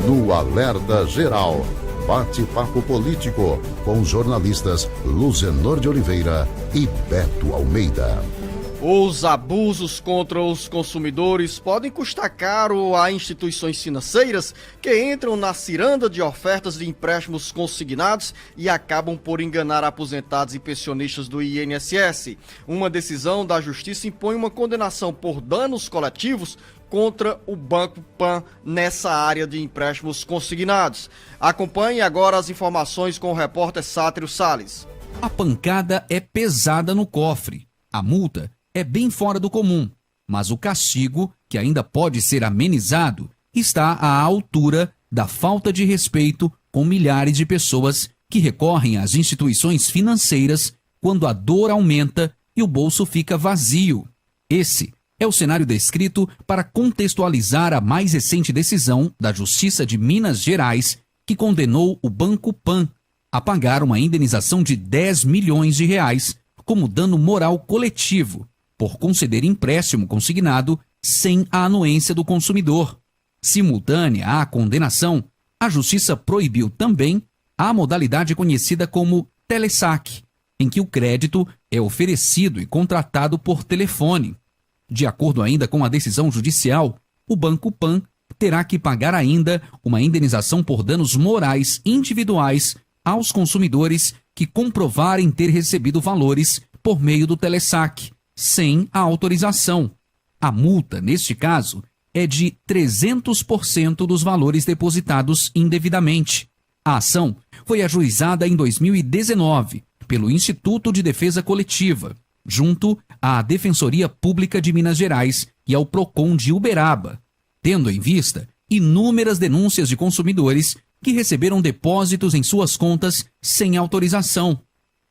no Alerta Geral. Bate-papo político com os jornalistas Luzenor de Oliveira e Beto Almeida. Os abusos contra os consumidores podem custar caro a instituições financeiras que entram na ciranda de ofertas de empréstimos consignados e acabam por enganar aposentados e pensionistas do INSS. Uma decisão da Justiça impõe uma condenação por danos coletivos contra o Banco Pan nessa área de empréstimos consignados. Acompanhe agora as informações com o repórter Sátiro Salles. A pancada é pesada no cofre. A multa é bem fora do comum, mas o castigo, que ainda pode ser amenizado, está à altura da falta de respeito com milhares de pessoas que recorrem às instituições financeiras quando a dor aumenta e o bolso fica vazio. Esse é o cenário descrito para contextualizar a mais recente decisão da Justiça de Minas Gerais, que condenou o Banco Pan a pagar uma indenização de R$10 milhões como dano moral coletivo, por conceder empréstimo consignado sem a anuência do consumidor. Simultânea à condenação, a Justiça proibiu também a modalidade conhecida como telesaque, em que o crédito é oferecido e contratado por telefone. De acordo ainda com a decisão judicial, o Banco Pan terá que pagar ainda uma indenização por danos morais individuais aos consumidores que comprovarem ter recebido valores por meio do telesaque, sem a autorização. A multa, neste caso, é de 300% dos valores depositados indevidamente. A ação foi ajuizada em 2019 pelo Instituto de Defesa Coletiva, junto à Defensoria Pública de Minas Gerais e ao Procon de Uberaba, tendo em vista inúmeras denúncias de consumidores que receberam depósitos em suas contas sem autorização.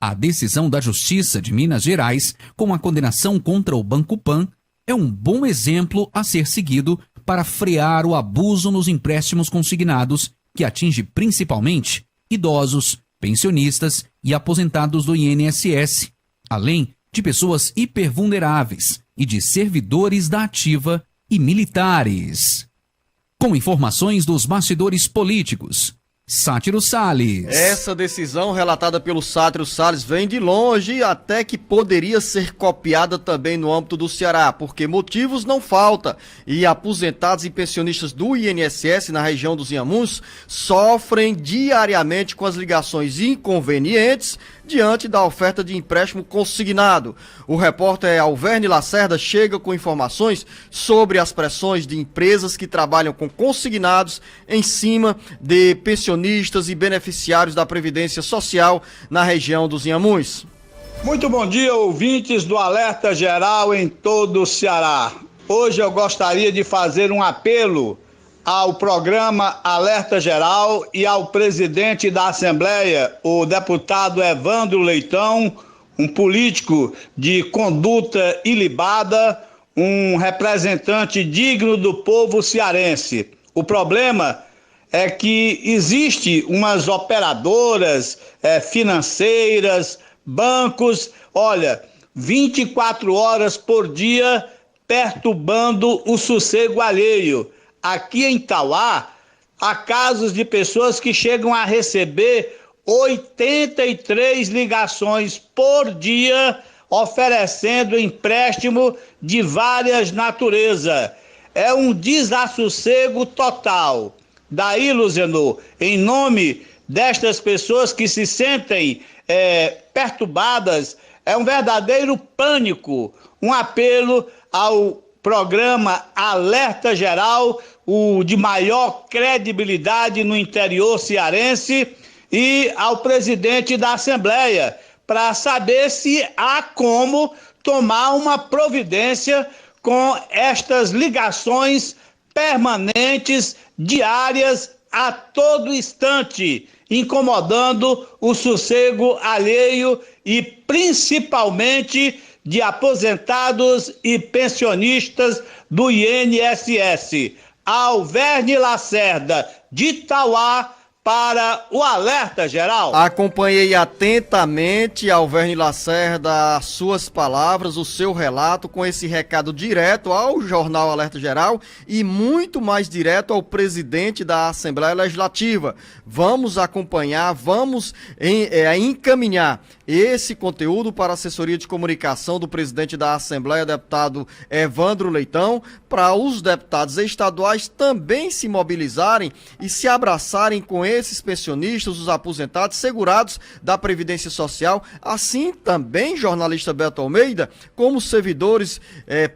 A decisão da Justiça de Minas Gerais, com a condenação contra o Banco Pan, é um bom exemplo a ser seguido para frear o abuso nos empréstimos consignados, que atinge principalmente idosos, pensionistas e aposentados do INSS, além de pessoas hipervulneráveis e de servidores da ativa e militares. Com informações dos bastidores políticos, Sátiro Salles. Essa decisão relatada pelo Sátiro Salles vem de longe e até que poderia ser copiada também no âmbito do Ceará, porque motivos não falta e aposentados e pensionistas do INSS na região dos Inhamuns sofrem diariamente com as ligações inconvenientes diante da oferta de empréstimo consignado. O repórter Alverne Lacerda chega com informações sobre as pressões de empresas que trabalham com consignados em cima de pensionistas e beneficiários da Previdência Social na região dos Inhamuns. Muito bom dia, ouvintes do Alerta Geral em todo o Ceará. Hoje eu gostaria de fazer um apelo ao programa Alerta Geral e ao presidente da Assembleia, o deputado Evandro Leitão, um político de conduta ilibada, um representante digno do povo cearense. O problema é que existe umas operadoras financeiras, bancos, 24 horas por dia perturbando o sossego alheio. Aqui em Tauá, há casos de pessoas que chegam a receber 83 ligações por dia oferecendo empréstimo de várias naturezas. É um desassossego total. Daí, Luzenor, em nome destas pessoas que se sentem perturbadas, é um verdadeiro pânico, um apelo ao programa Alerta Geral, o de maior credibilidade no interior cearense, e ao presidente da Assembleia, para saber se há como tomar uma providência com estas ligações permanentes, diárias, a todo instante, incomodando o sossego alheio e principalmente de aposentados e pensionistas do INSS. Alverne Lacerda, de Tauá, para o Alerta Geral. Acompanhei atentamente, Alverne Lacerda, as suas palavras, o seu relato, com esse recado direto ao Jornal Alerta Geral e muito mais direto ao presidente da Assembleia Legislativa. Vamos acompanhar, vamos encaminhar esse conteúdo para a assessoria de comunicação do presidente da Assembleia, deputado Evandro Leitão, para os deputados estaduais também se mobilizarem e se abraçarem com esses pensionistas, os aposentados, segurados da Previdência Social, assim também, jornalista Beto Almeida, como servidores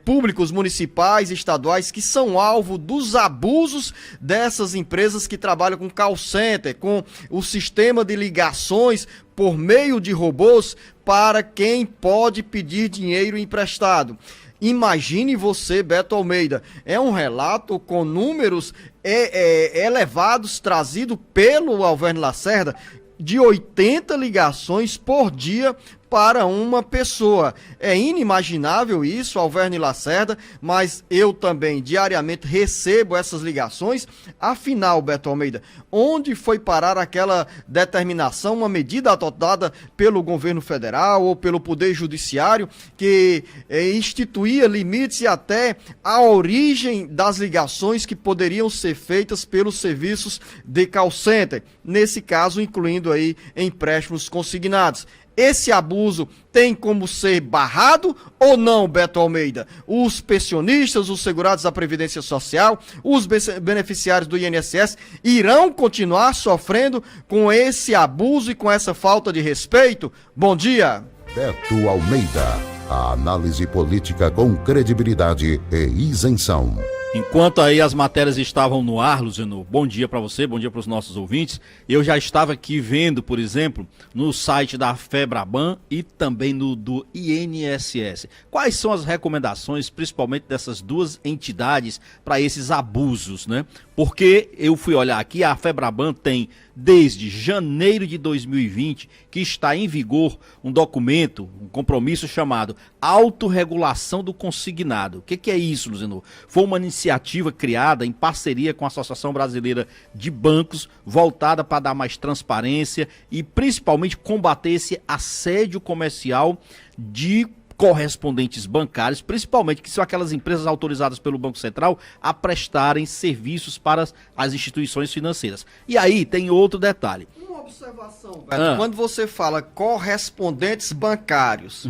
públicos, municipais, estaduais, que são alvo dos abusos dessas empresas que trabalham com call center, com o sistema de ligações por meio de robôs para quem pode pedir dinheiro emprestado. Imagine você, Beto Almeida, é um relato com números elevados trazido pelo Alverne Lacerda de 80 ligações por dia para uma pessoa. É inimaginável isso, Alverne Lacerda, mas eu também diariamente recebo essas ligações. Afinal, Beto Almeida, onde foi parar aquela determinação, uma medida adotada pelo governo federal ou pelo Poder Judiciário que instituía limites e até a origem das ligações que poderiam ser feitas pelos serviços de call center, nesse caso incluindo aí empréstimos consignados? Esse abuso tem como ser barrado ou não, Beto Almeida? Os pensionistas, os segurados da Previdência Social, os beneficiários do INSS irão continuar sofrendo com esse abuso e com essa falta de respeito? Bom dia. Beto Almeida, a análise política com credibilidade e isenção. Enquanto aí as matérias estavam no ar, Luciano, bom dia para você, bom dia para os nossos ouvintes. Eu já estava aqui vendo, por exemplo, no site da FEBRABAN e também no do INSS. Quais são as recomendações, principalmente dessas duas entidades, para esses abusos, né? Porque eu fui olhar aqui, a FEBRABAN tem desde janeiro de 2020 que está em vigor um documento, um compromisso chamado Autorregulação do Consignado. O que é isso, Luciano? Foi uma iniciativa criada em parceria com a Associação Brasileira de Bancos, voltada para dar mais transparência e principalmente combater esse assédio comercial de correspondentes bancários, principalmente que são aquelas empresas autorizadas pelo Banco Central a prestarem serviços para as instituições financeiras. E aí tem outro detalhe. Uma observação, Beto, quando você fala correspondentes bancários,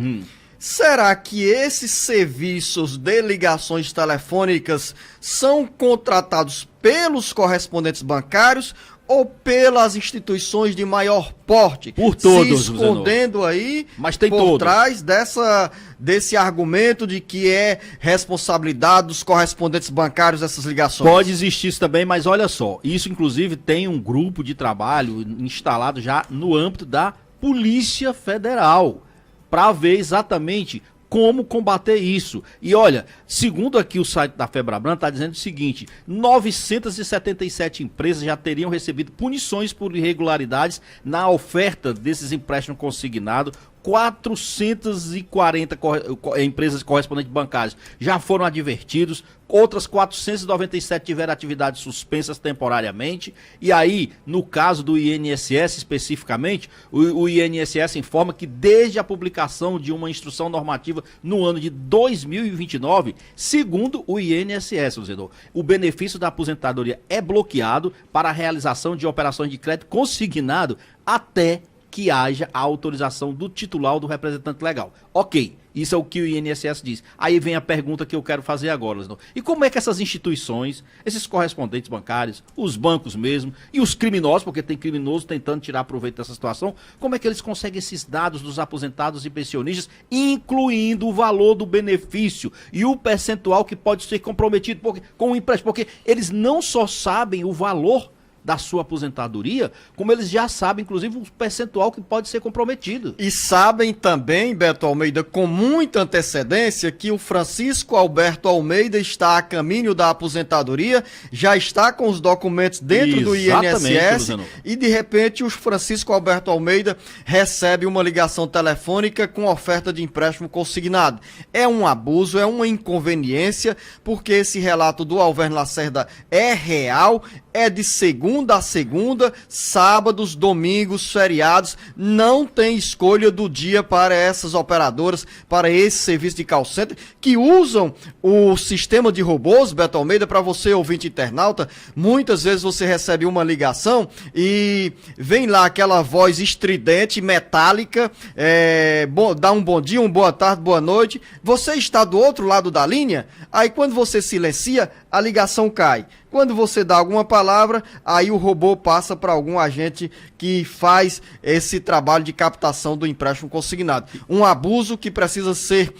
será que esses serviços de ligações telefônicas são contratados pelos correspondentes bancários ou pelas instituições de maior porte? Por todos, se escondendo aí, mas tem por todos. Trás desse argumento de que é responsabilidade dos correspondentes bancários essas ligações. Pode existir isso também, mas olha só, isso inclusive tem um grupo de trabalho instalado já no âmbito da Polícia Federal, para ver exatamente como combater isso. E olha, segundo aqui o site da FEBRABAN, está dizendo o seguinte: 977 empresas já teriam recebido punições por irregularidades na oferta desses empréstimos consignados. 440 empresas correspondentes bancárias já foram advertidos, outras 497 tiveram atividades suspensas temporariamente. E aí, no caso do INSS especificamente, o INSS informa que desde a publicação de uma instrução normativa no ano de 2029, segundo o INSS, o benefício da aposentadoria é bloqueado para a realização de operações de crédito consignado até que haja a autorização do titular ou do representante legal. Ok, isso é o que o INSS diz. Aí vem a pergunta que eu quero fazer agora, Luciano. E como é que essas instituições, esses correspondentes bancários, os bancos mesmo, e os criminosos, porque tem criminoso tentando tirar proveito dessa situação, como é que eles conseguem esses dados dos aposentados e pensionistas, incluindo o valor do benefício e o percentual que pode ser comprometido com o empréstimo? Porque eles não só sabem o valor da sua aposentadoria, como eles já sabem, inclusive, o percentual que pode ser comprometido. E sabem também, Beto Almeida, com muita antecedência, que o Francisco Alberto Almeida está a caminho da aposentadoria, já está com os documentos dentro do INSS, Luciano. E de repente o Francisco Alberto Almeida recebe uma ligação telefônica com oferta de empréstimo consignado. É um abuso, é uma inconveniência, porque esse relato do Alverne Lacerda é real, é de segunda segunda a segunda, sábados, domingos, feriados, não tem escolha do dia para essas operadoras, para esse serviço de call center, que usam o sistema de robôs, Beto Almeida, para você, ouvinte internauta. Muitas vezes você recebe uma ligação e vem lá aquela voz estridente, metálica, dá um bom dia, uma boa tarde, boa noite. Você está do outro lado da linha, aí quando você silencia, a ligação cai. Quando você dá alguma palavra, aí o robô passa para algum agente que faz esse trabalho de captação do empréstimo consignado. Um abuso que precisa ser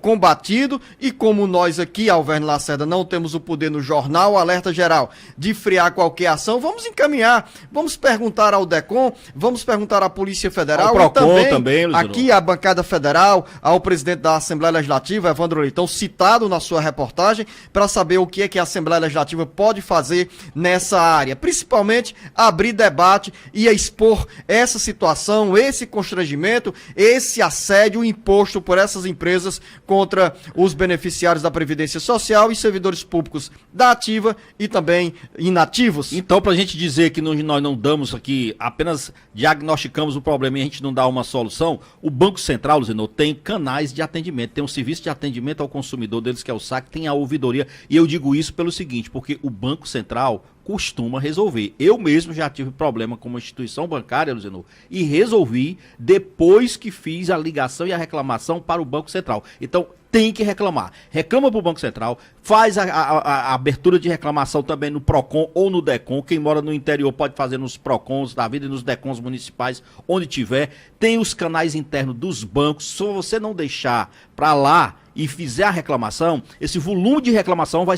combatido, e como nós aqui, Alverno Lacerda, não temos o poder no Jornal Alerta Geral de frear qualquer ação, vamos encaminhar, vamos perguntar ao DECOM, vamos perguntar à Polícia Federal, ao Procon também, aqui a bancada federal, ao presidente da Assembleia Legislativa, Evandro Leitão, citado na sua reportagem, para saber o que é que a Assembleia Legislativa pode fazer nessa área, principalmente abrir debate e expor essa situação, esse constrangimento, esse assédio imposto por essas empresas contra os beneficiários da Previdência Social e servidores públicos da ativa e também inativos. Então, para a gente dizer que nós não damos aqui, apenas diagnosticamos o problema e a gente não dá uma solução, o Banco Central, Luzinor, tem canais de atendimento, tem um serviço de atendimento ao consumidor deles, que é o SAC, tem a ouvidoria, e eu digo isso pelo seguinte, porque o Banco Central costuma resolver. Eu mesmo já tive problema com uma instituição bancária, Luzinor, e resolvi depois que fiz a ligação e a reclamação para o Banco Central. Então, tem que reclamar. Reclama para o Banco Central, faz a abertura de reclamação também no PROCON ou no DECOM. Quem mora no interior pode fazer nos PROCONs da vida e nos DECONs municipais, onde tiver. Tem os canais internos dos bancos. Se você não deixar para lá e fizer a reclamação, esse volume de reclamação vai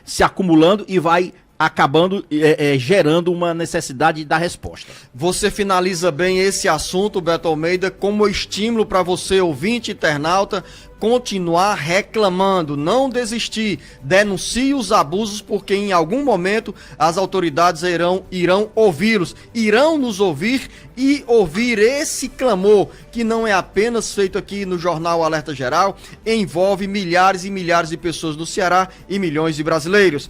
se acumulando e vai acabando gerando uma necessidade de dar resposta. Você finaliza bem esse assunto, Beto Almeida, como estímulo para você, ouvinte internauta, continuar reclamando, não desistir, denuncie os abusos, porque em algum momento as autoridades irão ouvi-los, irão nos ouvir e ouvir esse clamor, que não é apenas feito aqui no Jornal Alerta Geral, envolve milhares e milhares de pessoas do Ceará e milhões de brasileiros.